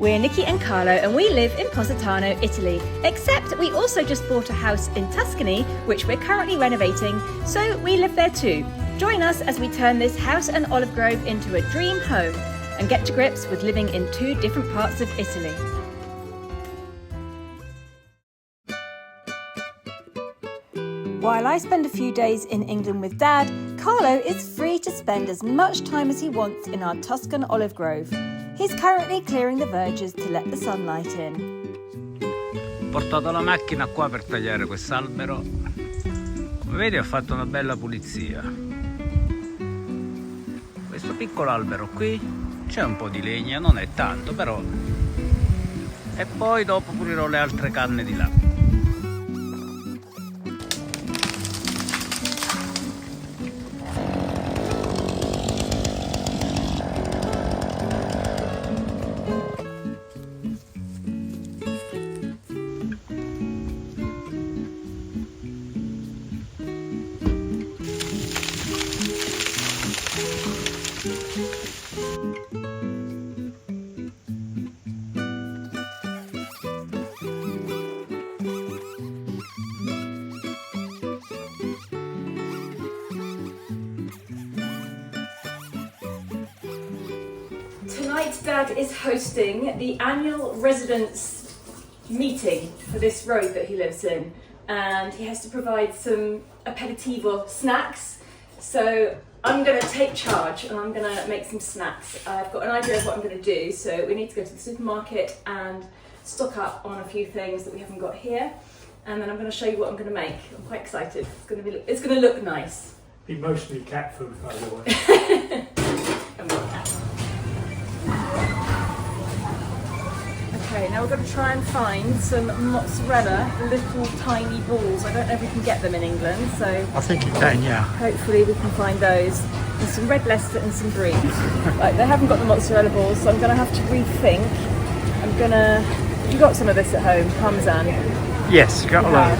We're Nicki and Carlo and we live in Positano, Italy, except we also just bought a house in Tuscany, which we're currently renovating, so we live there too. Join us as we turn this house and olive grove into a dream home and get to grips with living in two different parts of Italy. While I spend a few days in England with Dad, Carlo is free to spend as much time as he wants in our Tuscan olive grove. He's currently clearing the verges to let the sunlight in. Ho portato la macchina qua per tagliare quest'albero. Come vedi ho fatto una bella pulizia. Questo piccolo albero qui c'è un po' di legna, non è tanto però. E poi dopo pulirò le altre canne di là. Tonight Dad is hosting the annual residents meeting for this road that he lives in, and he has to provide some aperitivo snacks, so I'm going to take charge and I'm going to make some snacks. I've got an idea of what I'm going to do, so we need to go to the supermarket and stock up on a few things that we haven't got here, and then I'm going to show you what I'm going to make. I'm quite excited. It's going to look nice. Be mostly cat food, by the way. Okay, now we're going to try and find some mozzarella, little tiny balls. I don't know if we can get them in England, so I think you can, yeah. hopefully we can find those. And some red Leicester and some brie. Right, they haven't got the mozzarella balls, so I'm going to have to rethink. You got some of this at home, Parmesan? Yes, got a lot.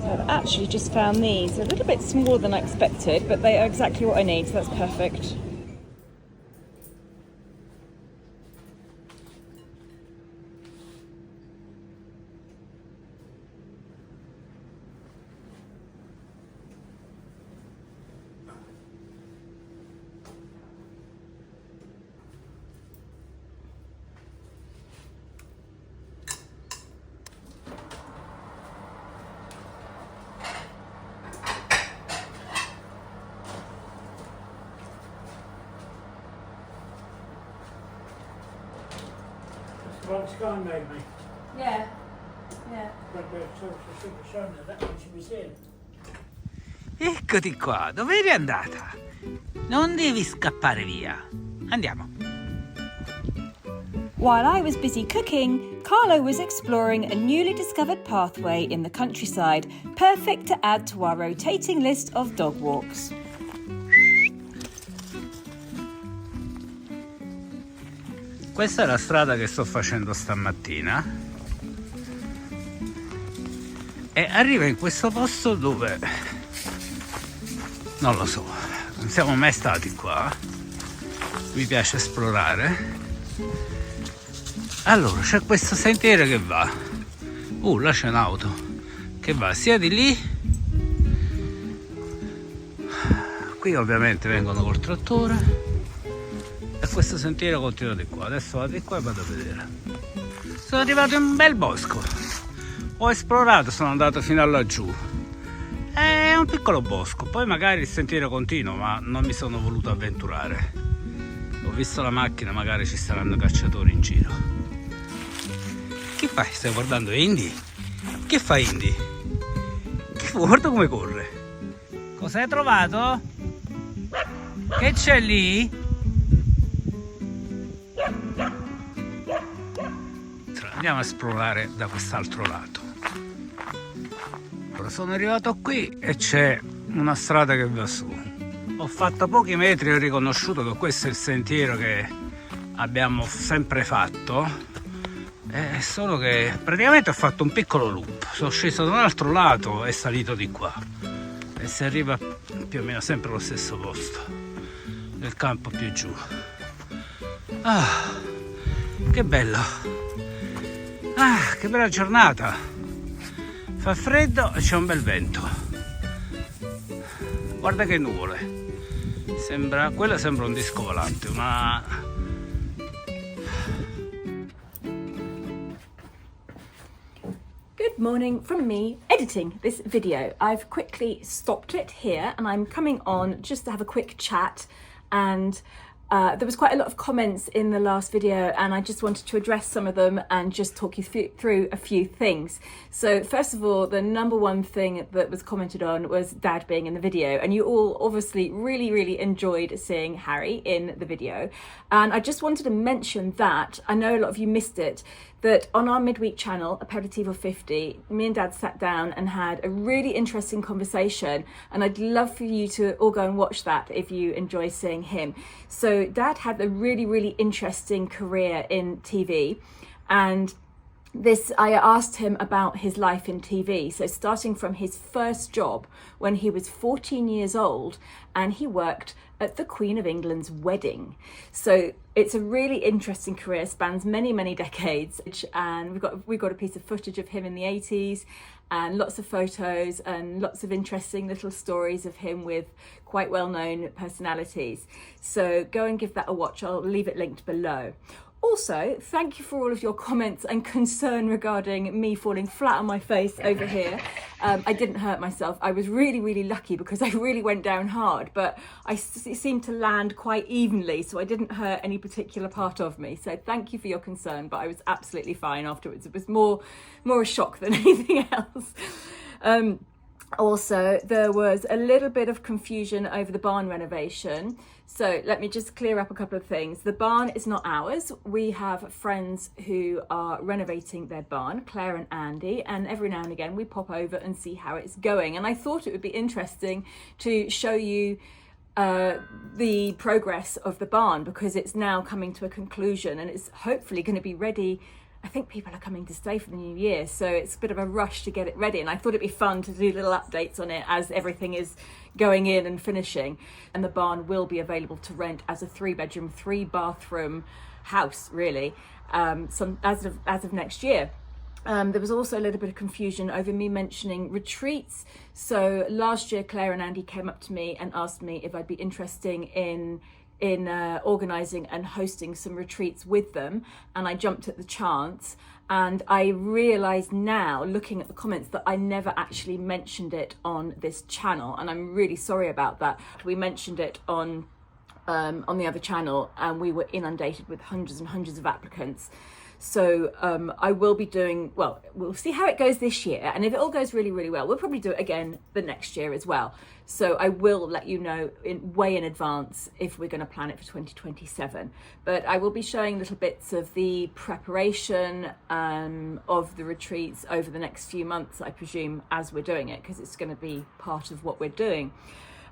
I've actually just found these. They're a little bit smaller than I expected, but they are exactly what I need, so that's perfect. What Sky made me. Yeah. Eccoti qua, dove eri andata? Non devi scappare via. Andiamo. While I was busy cooking, Carlo was exploring a newly discovered pathway in the countryside, perfect to add to our rotating list of dog walks. Questa è la strada che sto facendo stamattina e arriva in questo posto dove non lo so, non siamo mai stati qua, mi piace esplorare. Allora c'è questo sentiero che va, là c'è un'auto che va sia di lì, qui ovviamente vengono col trattore. E questo sentiero continua di qua. Adesso vado di qua e vado a vedere. Sono arrivato in un bel bosco. Ho esplorato, sono andato fino a laggiù. È un piccolo bosco. Poi magari il sentiero continua, ma non mi sono voluto avventurare. Ho visto la macchina, magari ci saranno cacciatori in giro. Che fai? Stai guardando Indy? Che fa Indy? Guarda come corre. Cosa hai trovato? Che c'è lì? Andiamo a esplorare da quest'altro lato. Ora sono arrivato qui e c'è una strada che va su. Ho fatto pochi metri e ho riconosciuto che questo è il sentiero che abbiamo sempre fatto, solo che praticamente ho fatto un piccolo loop. Sono sceso da un altro lato e salito di qua. e si arriva più o meno sempre allo stesso posto, nel campo più giù. Ah, che bello! Ah, che bella giornata! Fa freddo e c'è un bel vento. Guarda che nuvole! Quello sembra un disco volante, ma... Good morning from me editing this video. I've quickly stopped it here and I'm coming on just to have a quick chat, and there was quite a lot of comments in the last video and I just wanted to address some of them and just talk you through a few things. So first of all, the number one thing that was commented on was Dad being in the video, and you all obviously really enjoyed seeing Harry in the video, and I just wanted to mention that I know a lot of you missed it, that on our midweek channel, Aperitivo 50, me and Dad sat down and had a really interesting conversation, and I'd love for you to all go and watch that if you enjoy seeing him. So Dad had a really interesting career in TV, and I asked him about his life in TV. So starting from his first job when he was 14 years old, and he worked at the Queen of England's wedding. So it's a really interesting career, spans many decades, and we've got a piece of footage of him in the 80s and lots of photos and lots of interesting little stories of him with quite well-known personalities. So go and give that a watch. I'll leave it linked below. Also, thank you for all of your comments and concern regarding me falling flat on my face over here. I didn't hurt myself. I was really lucky because I really went down hard, but it seemed to land quite evenly, so I didn't hurt any particular part of me. So thank you for your concern, but I was absolutely fine afterwards. It was more a shock than anything else. Also, there was a little bit of confusion over the barn renovation. So let me just clear up a couple of things. The barn is not ours. We have friends who are renovating their barn, Claire and Andy, and every now and again we pop over and see how it's going. And I thought it would be interesting to show you the progress of the barn, because it's now coming to a conclusion and it's hopefully going to be ready. I think people are coming to stay for the new year, so it's a bit of a rush to get it ready, and I thought it'd be fun to do little updates on it as everything is going in and finishing. And the barn will be available to rent as a 3-bedroom, 3-bathroom house, really, as of next year. There was also a little bit of confusion over me mentioning retreats. So last year, Claire and Andy came up to me and asked me if I'd be interested in organising and hosting some retreats with them, and I jumped at the chance. And I realise now, looking at the comments, that I never actually mentioned it on this channel, and I'm really sorry about that. We mentioned it on the other channel and we were inundated with hundreds and hundreds of applicants. So I will be doing, well, we'll see how it goes this year, and if it all goes really well, we'll probably do it again the next year as well. So I will let you know way in advance if we're going to plan it for 2027. But I will be showing little bits of the preparation of the retreats over the next few months, I presume, as we're doing it, because it's going to be part of what we're doing.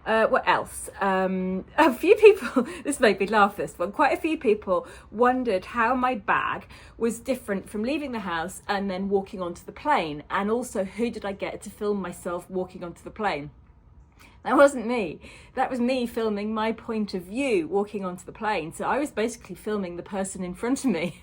What else? A few people, this made me laugh, this one, quite a few people wondered how my bag was different from leaving the house and then walking onto the plane, and also who did I get to film myself walking onto the plane. That wasn't me. That was me filming my point of view walking onto the plane. So I was basically filming the person in front of me.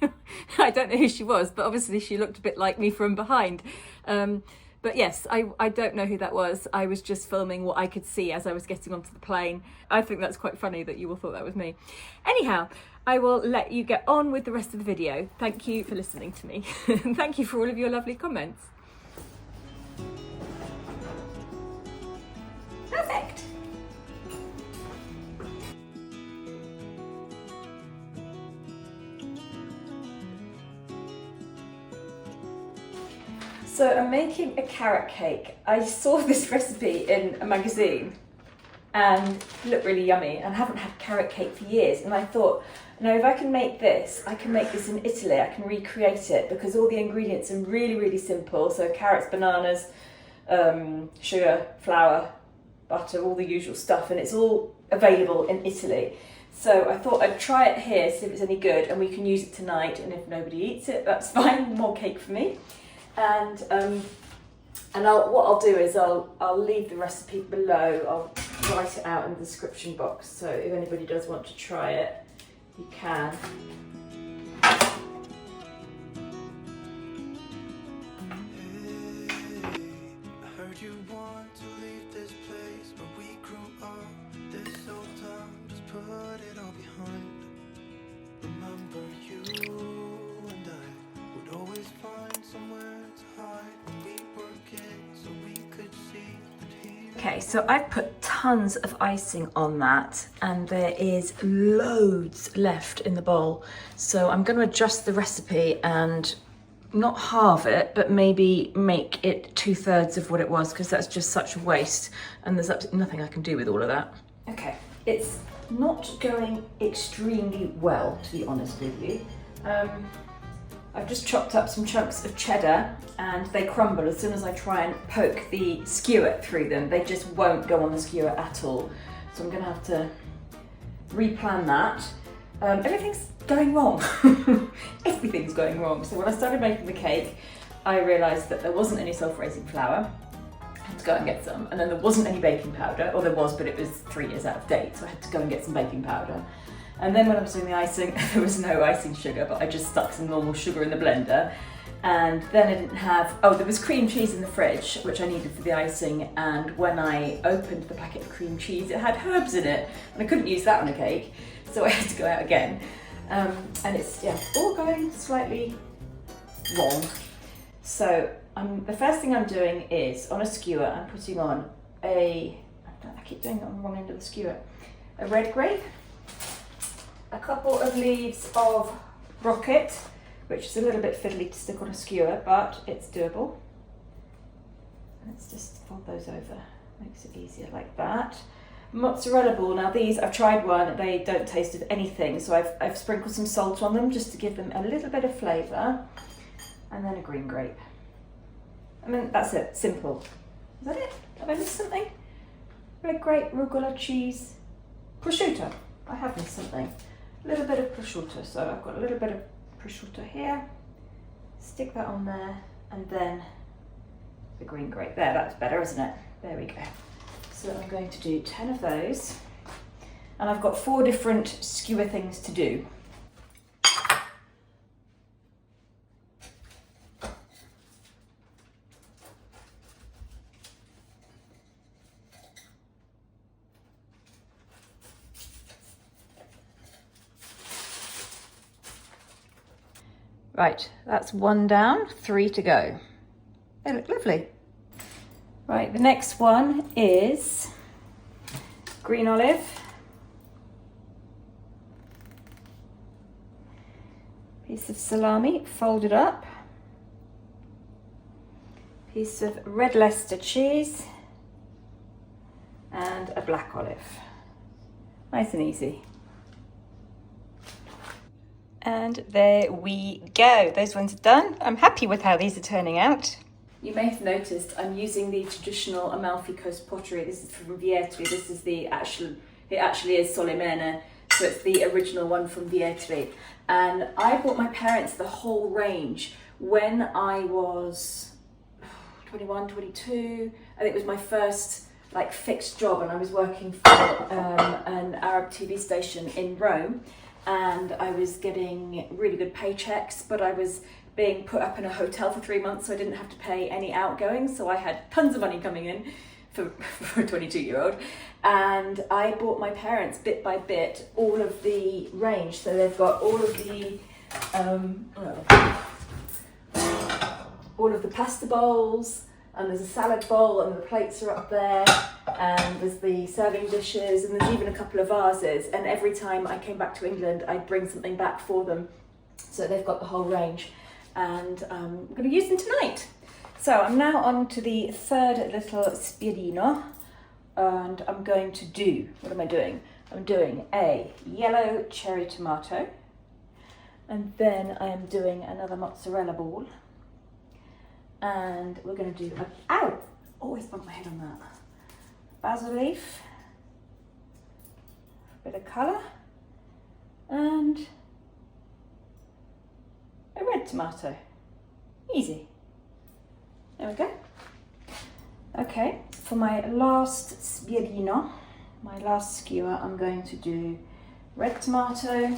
I don't know who she was, but obviously she looked a bit like me from behind. But yes, I don't know who that was. I was just filming what I could see as I was getting onto the plane. I think that's quite funny that you all thought that was me. Anyhow, I will let you get on with the rest of the video. Thank you for listening to me. And thank you for all of your lovely comments. Perfect. So I'm making a carrot cake. I saw this recipe in a magazine and it looked really yummy, and I haven't had carrot cake for years, and I thought, no, if I can make this, I can make this in Italy. I can recreate it because all the ingredients are really simple. So carrots, bananas, sugar, flour, butter, all the usual stuff, and it's all available in Italy. So I thought I'd try it here, see if it's any good, and we can use it tonight, and if nobody eats it, that's fine, more cake for me. And And what I'll do is I'll leave the recipe below. I'll write it out in the description box, so if anybody does want to try it, you can. Okay, so I've put tons of icing on that and there is loads left in the bowl. So I'm going to adjust the recipe and not halve it, but maybe make it 2/3 of what it was, because that's just such a waste and there's absolutely nothing I can do with all of that. Okay, it's not going extremely well, to be honest with you. I've just chopped up some chunks of cheddar and they crumble as soon as I try and poke the skewer through them. They just won't go on the skewer at all. So I'm going to have to replan that. Everything's going wrong. Everything's going wrong. So when I started making the cake, I realised that there wasn't any self-raising flour. I had to go and get some. And then there wasn't any baking powder, or there was, but it was 3 years out of date. So I had to go and get some baking powder. And then when I was doing the icing, there was no icing sugar, but I just stuck some normal sugar in the blender. And then I didn't have, there was cream cheese in the fridge, which I needed for the icing. And when I opened the packet of cream cheese, it had herbs in it. And I couldn't use that on a cake, so I had to go out again. And it's, all going slightly wrong. So the first thing I'm doing is, on a skewer, I'm putting on I keep doing it on the wrong end of the skewer, a red grape, a couple of leaves of rocket, which is a little bit fiddly to stick on a skewer, but it's doable. Let's just fold those over, makes it easier like that. Mozzarella ball, now these, I've tried one, they don't taste of anything, so I've sprinkled some salt on them just to give them a little bit of flavour, and then a green grape. I mean, that's it, simple. Is that it? Have I missed something? Red grape, arugula, cheese, prosciutto. I have missed something. A little bit of prosciutto, so I've got a little bit of prosciutto here. Stick that on there, and then the green grape. There, that's better, isn't it? There we go. So I'm going to do 10 of those, and I've got 4 different skewer things to do. Right, that's 1 down, 3 to go. They look lovely. Right, the next one is green olive, piece of salami folded up, piece of red Leicester cheese, and a black olive. Nice and easy. And there we go. Those ones are done. I'm happy with how these are turning out. You may have noticed I'm using the traditional Amalfi Coast pottery. This is from Vietri. This is it actually is Solimena, so it's the original one from Vietri. And I bought my parents the whole range when I was 21, 22. I think it was my first fixed job, and I was working for an Arab TV station in Rome. And I was getting really good paychecks, but I was being put up in a hotel for 3 months, so I didn't have to pay any outgoings, so I had tons of money coming in for a 22-year-old. And I bought my parents, bit by bit, all of the range. So they've got all of the pasta bowls, and there's a salad bowl, and the plates are up there, and there's the serving dishes, and there's even a couple of vases. And every time I came back to England, I'd bring something back for them. So they've got the whole range, and I'm going to use them tonight. So I'm now on to the third little spiedino, and I'm going to do, what am I doing? I'm doing a yellow cherry tomato, and then I am doing another mozzarella ball. And we're going to do always bump my head on that. Basil leaf, a bit of colour, and a red tomato. Easy. There we go. Okay, for my last sbirino, my last skewer, I'm going to do red tomato,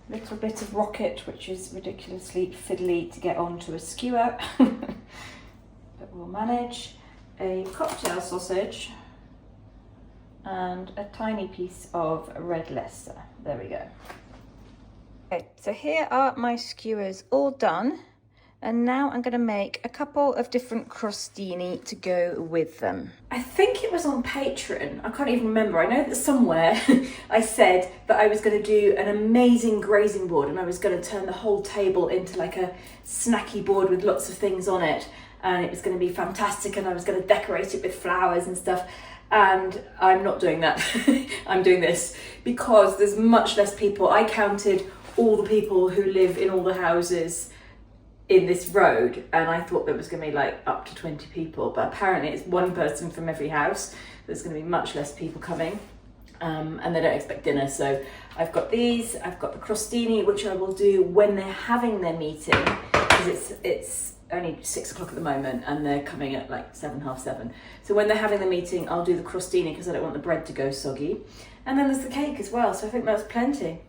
little bit of rocket, which is ridiculously fiddly to get onto a skewer, but we'll manage, a cocktail sausage, and a tiny piece of red Leicester. There we go. Okay, so here are my skewers all done. And now I'm going to make a couple of different crostini to go with them. I think it was on Patreon, I can't even remember. I know that somewhere I said that I was going to do an amazing grazing board and I was going to turn the whole table into like a snacky board with lots of things on it. And it was going to be fantastic and I was going to decorate it with flowers and stuff. And I'm not doing that. I'm doing this because there's much less people. I counted all the people who live in all the houses in this road and I thought there was going to be like up to 20 people, but apparently it's one person from every house. There's going to be much less people coming and they don't expect dinner. So I've got these, I've got the crostini, which I will do when they're having their meeting, because it's only 6 o'clock at the moment and they're coming at like 7, half 7. So when they're having the meeting, I'll do the crostini because I don't want the bread to go soggy. And then there's the cake as well, so I think that's plenty.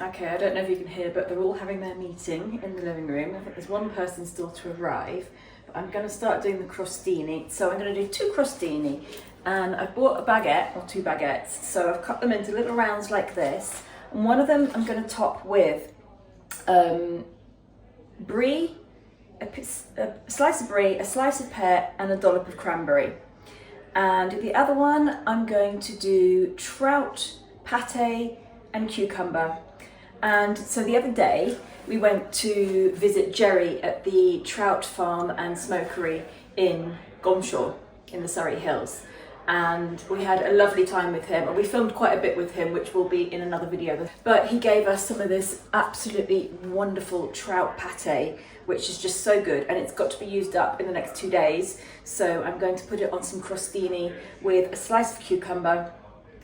Okay, I don't know if you can hear, but they're all having their meeting in the living room. I think there's one person still to arrive, but I'm going to start doing the crostini. So I'm going to do 2 crostini, and I've bought a baguette, or 2 baguettes, so I've cut them into little rounds like this, and one of them I'm going to top with brie, a slice of brie, a slice of pear, and a dollop of cranberry. And the other one I'm going to do trout, pate, and cucumber. And so the other day we went to visit Jerry at the trout farm and smokery in Gomshaw in the Surrey Hills, and we had a lovely time with him, and we filmed quite a bit with him, which will be in another video. But he gave us some of this absolutely wonderful trout pate, which is just so good, and it's got to be used up in the next 2 days. So I'm going to put it on some crostini with a slice of cucumber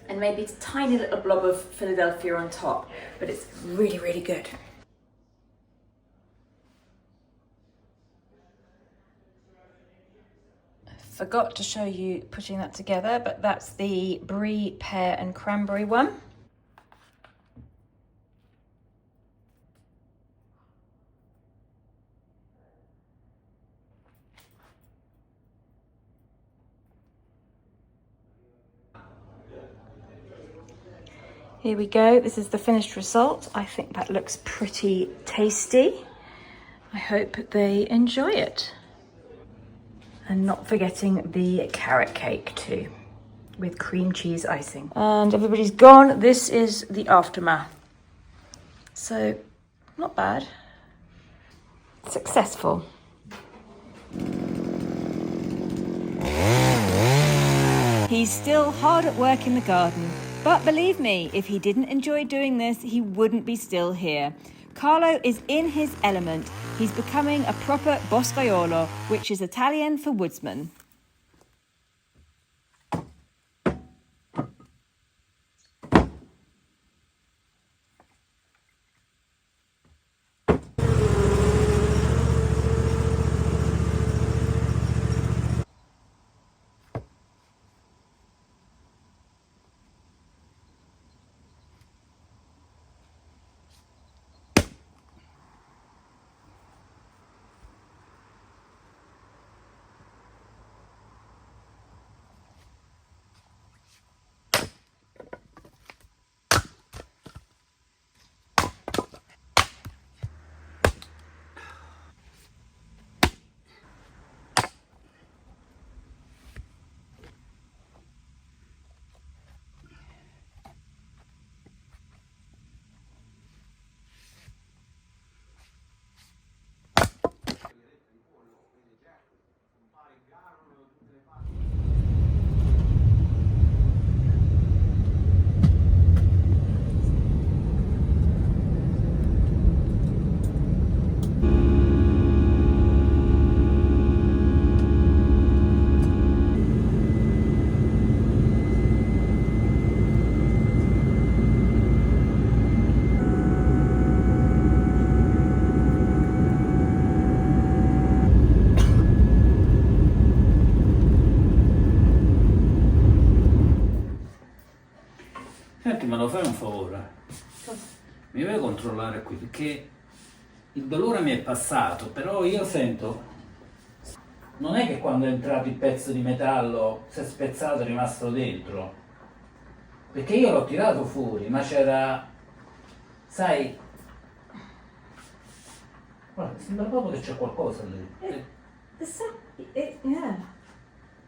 and maybe a tiny little blob of Philadelphia on top, but it's really, really good. I forgot to show you putting that together, but that's the brie, pear and cranberry one. Here we go, this is the finished result. I think that looks pretty tasty. I hope they enjoy it. And not forgetting the carrot cake too, with cream cheese icing. And everybody's gone. This is the aftermath. So, not bad. Successful. He's still hard at work in the garden. But believe me, if he didn't enjoy doing this, he wouldn't be still here. Carlo is in his element. He's becoming a proper boscaiolo, which is Italian for woodsman. Senti, me lo fai un favore? Mi vuoi controllare qui? Perché il dolore mi è passato, però io sento... Non è che quando è entrato il pezzo di metallo si è spezzato e è rimasto dentro. Perché io l'ho tirato fuori, ma c'era... Sai... Guarda, sembra proprio che c'è qualcosa lì. Yeah.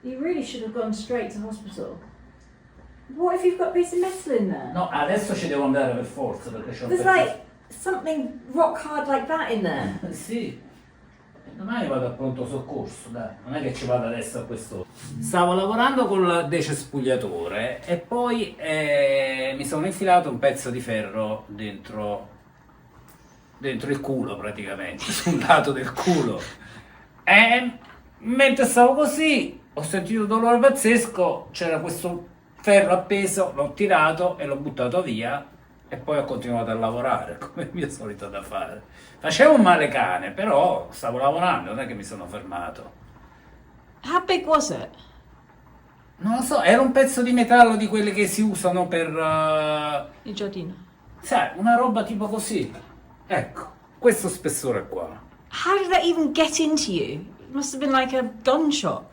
You really should have gone straight to hospital. What if you've got a piece of metal in there? No, adesso ci devo andare per forza perché c'è un There's pezzo... like something rock hard like that in there. Sì, domani vado al pronto soccorso, dai, non è che ci vado adesso a quest'ora. Stavo lavorando col decespugliatore e poi mi sono infilato un pezzo di ferro dentro il culo praticamente, sul lato del culo. E mentre stavo così ho sentito un dolore pazzesco, c'era questo ferro appeso, l'ho tirato e l'ho buttato via. E poi ho continuato a lavorare, come mio solito da fare. Facevo un male cane, però stavo lavorando, non è che mi sono fermato. How big was it? Non lo so, era un pezzo di metallo di quelli che si usano per... Il giardino. sai, una roba tipo così. Ecco, questo spessore qua. How did that even get into you? It must have been like a gunshot.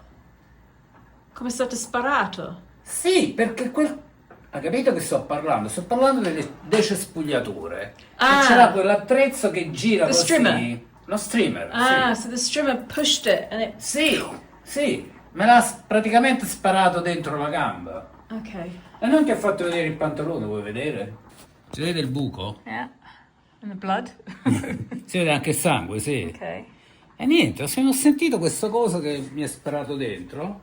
Come è stato sparato. Sì, perché quel... Ha capito che sto parlando? Sto parlando delle decespugliature. Ah. E c'era quell'attrezzo che gira The così. streamer. Lo streamer, Ah, sì. so the strimmer pushed it and it... Sì, sì, me l'ha praticamente sparato dentro la gamba. Ok. E non ti ha fatto vedere il pantalone, vuoi vedere? Si vede il buco? Yeah. And the blood? Si vede anche il sangue, sì. Ok. E niente, ho sentito questo coso che mi è sparato dentro.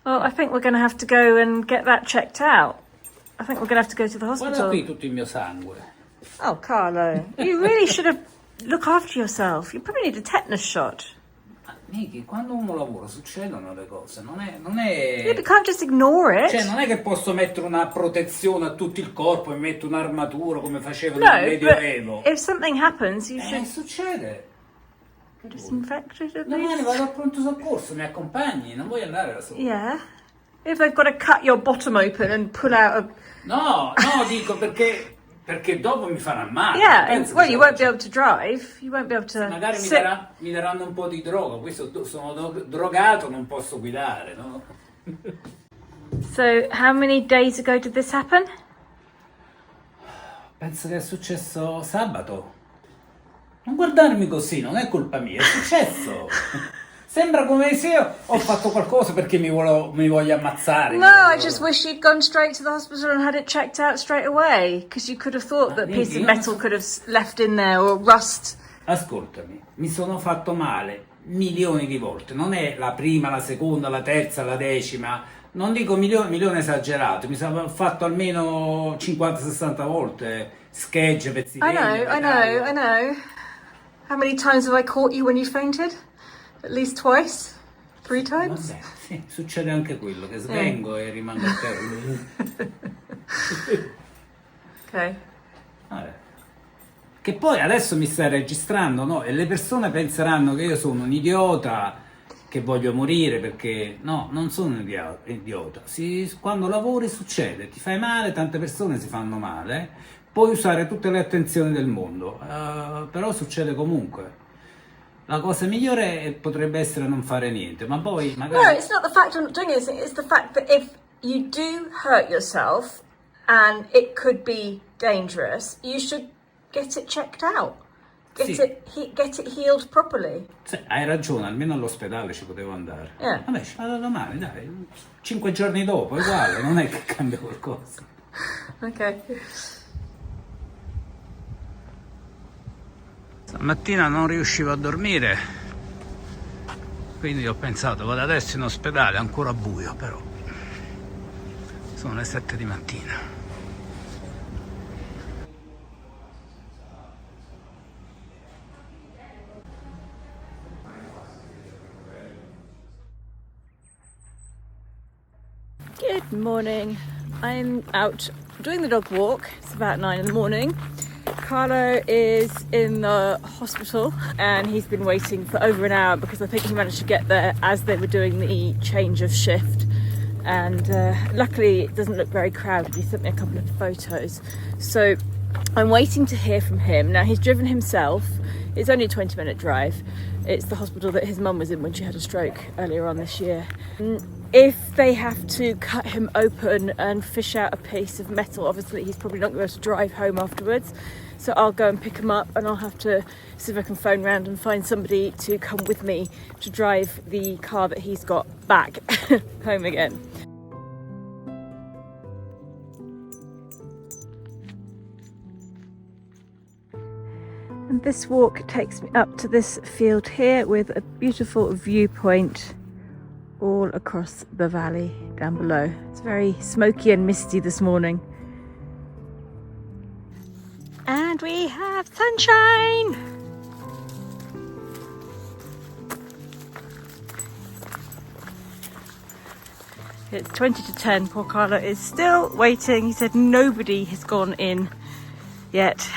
Well, I think we're going to have to go and get that checked out. I think we're going to have to go to the Guarda hospital. qui tutto il mio sangue. Oh, Carlo, you really should have look after yourself. You probably need a tetanus shot. Nicki, quando uno lavora succedono le cose, non è... Yeah, but you can't just ignore it. Cioè, non è che posso mettere una protezione a tutto il corpo e metto un'armatura come facevo No, nel Medioevo. but if something happens, you should Succede. disinfect it at Domani least. vado al pronto soccorso, mi accompagni, non voglio andare da solo. Yeah. If they've got to cut your bottom open and pull out a... No, dico perché dopo mi faranno male. Yeah, Penso well, che you won't be able to drive. You won't be able to magari sit. mi daranno un po' di droga, poi sono drogato, non posso guidare, no? So, how many days ago did this happen? Penso che è successo sabato. Non guardarmi così, non è colpa mia, è successo. Sembra come se io ho fatto qualcosa perché mi voglio ammazzare. No, I just wish you'd gone straight to the hospital and had it checked out straight away. Because you could have thought that a piece of metal could have left in there or rust. Ascoltami, mi sono fatto male milioni di volte. Non è la prima, la seconda, la terza, la decima. Non dico milione esagerato. Mi sono fatto almeno 50-60 volte schegge, pezzi di legno, I know. How many times have I caught you when you fainted? At least twice? 3 times? Vabbè, sì, succede anche quello, che svengo e rimango a terra. Ok. Vabbè. Che poi adesso mi stai registrando, no? E le persone penseranno che io sono un idiota, che voglio morire, perché no, non sono un idiota. Quando lavori succede, ti fai male, tante persone si fanno male, puoi usare tutte le attenzioni del mondo, però succede comunque. La cosa migliore potrebbe essere non fare niente, ma poi magari... No, it's not the fact of not doing anything, it's the fact that if you do hurt yourself and it could be dangerous, you should get it checked out. Get it healed properly. Sì, hai ragione, almeno all'ospedale ci potevo andare. Yeah. Vabbè, ci vado domani, dai. 5 giorni dopo, è uguale, non è che cambia qualcosa. Ok. Stamattina non riuscivo a dormire, quindi ho pensato vado adesso in ospedale, ancora buio però. Sono le 7 di mattina. Good morning. I'm out doing the dog walk. It's about 9 in the morning. Carlo is in the hospital and he's been waiting for over an hour because I think he managed to get there as they were doing the change of shift and luckily it doesn't look very crowded. He sent me a couple of photos, so I'm waiting to hear from him. Now, he's driven himself. It's only a 20-minute drive. It's the hospital that his mum was in when she had a stroke earlier on this year. If they have to cut him open and fish out a piece of metal, obviously he's probably not going to be able to drive home afterwards. So I'll go and pick him up, and I'll have to see if I can phone round and find somebody to come with me to drive the car that he's got back home again. And this walk takes me up to this field here with a beautiful viewpoint all across the valley down below. It's very smoky and misty this morning. And we have sunshine! It's 20 to 10. Poor Carlo is still waiting. He said nobody has gone in yet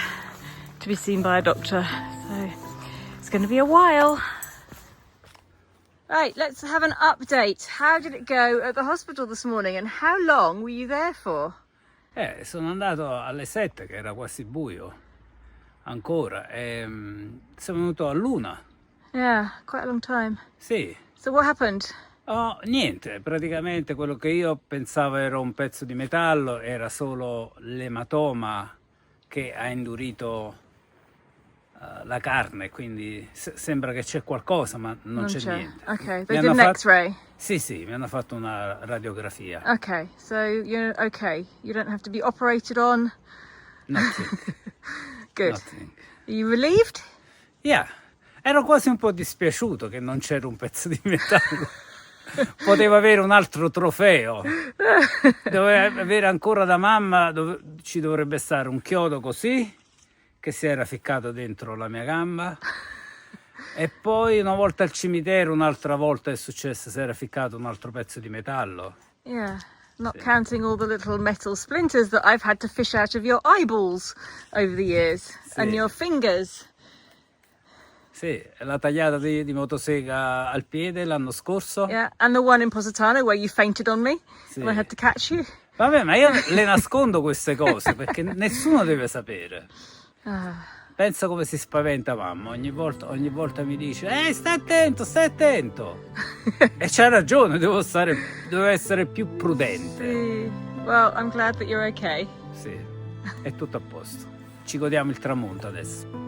to be seen by a doctor. So it's going to be a while. Right, let's have an update. How did it go at the hospital this morning, and how long were you there for? Sono andato alle 7, che era quasi buio ancora, e sono venuto all'1. Yeah, quite a long time. Sì. So what happened? Oh, niente, praticamente quello che io pensavo era un pezzo di metallo era solo l'ematoma che ha indurito la carne, quindi sembra che c'è qualcosa, ma non c'è niente. Ok, they did an X-ray? Sì, sì, mi hanno fatto una radiografia. Ok, so you're okay. You don't have to be operated on? Nothing. Good. Nothing. Are you relieved? Yeah, ero quasi un po' dispiaciuto che non c'era un pezzo di metallo. Potevo avere un altro trofeo. Dovevo avere ancora da mamma, ci dovrebbe stare un chiodo così, che si era ficcato dentro la mia gamba, e poi una volta al cimitero, un'altra volta è successo, si era ficcato un altro pezzo di metallo. Yeah, not counting all the little metal splinters that I've had to fish out of your eyeballs over the years, and your fingers. Sì, la tagliata di motosega al piede l'anno scorso. Yeah, and the one in Positano where you fainted on me and I had to catch you. Vabbè, ma io le nascondo queste cose perché nessuno deve sapere. Pensa come si spaventa mamma, ogni volta mi dice stai attento e c'ha ragione, devo essere più prudente. Sì. Well, I'm glad that you're okay. Sì, è tutto a posto, ci godiamo il tramonto adesso.